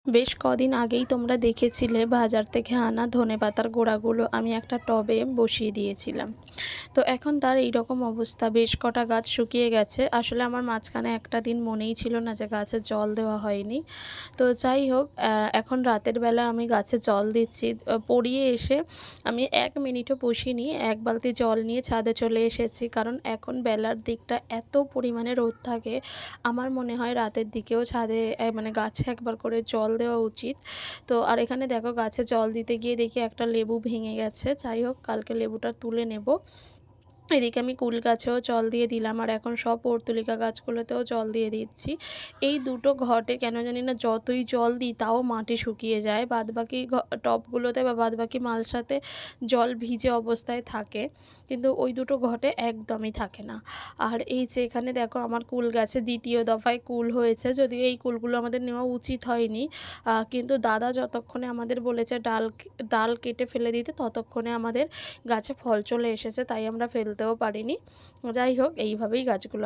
বেশ কদিন আগেই তোমরা দেখেছিলে বাজার থেকে আনা ধনেপাতার গোড়াগুলো আমি একটা টবে বসিয়ে দিয়েছিলাম। তো এখন তার এইরকম অবস্থা, বেশ কটা গাছ শুকিয়ে গেছে। আসলে আমার মাঝখানে একটা দিন মনেই ছিল না যে গাছে জল দেওয়া হয়নি। তো যাই হোক, এখন রাতের বেলা আমি গাছে জল দিচ্ছি। পড়িয়ে এসে আমি ১ মিনিটও বসিনি। ১ বালতি জল নিয়ে ছাদে চলে এসেছি। কারণ এখন বেলার দিকটা এত পরিমাণে রোদ থাকে, আমার মনে হয় রাতের দিকেও ছাদে মানে গাছে একবার করে জল দেওয়া উচিত। তো আর এখানে দেখো, গাছে জল দিতে গিয়ে দেখি একটা লেবু ভেঙে গেছে। যাই হোক, কালকে লেবুটা তুলে নেব। এদিকে আমি কুল গাছেও জল দিয়ে দিলাম, আর এখন সব পর্তুলিকা গাছগুলোতেও জল দিয়ে দিচ্ছি। এই দুটো ঘটে কেন জানি না, যতই জল দিই তাও মাটি শুকিয়ে যায়। বাদবাকি টবগুলোতে বা বাদবাকি মালসাতে জল ভিজে অবস্থায় থাকে, কিন্তু ওই দুটো ঘটে একদমই থাকে না। আর এই যে এখানে দেখো, আমার কুল গাছে ২য় দফায় কুল হয়েছে। যদিও এই কুলগুলো আমাদের নেওয়া উচিত হয়নি, কিন্তু দাদা যতক্ষণে আমাদের বলেছে ডাল কেটে ফেলে দিতে, ততক্ষণে আমাদের গাছে ফল চলে এসেছে, তাই আমরা ফেলতেও পারিনি। যাই হোক, এইভাবেই গাছগুলো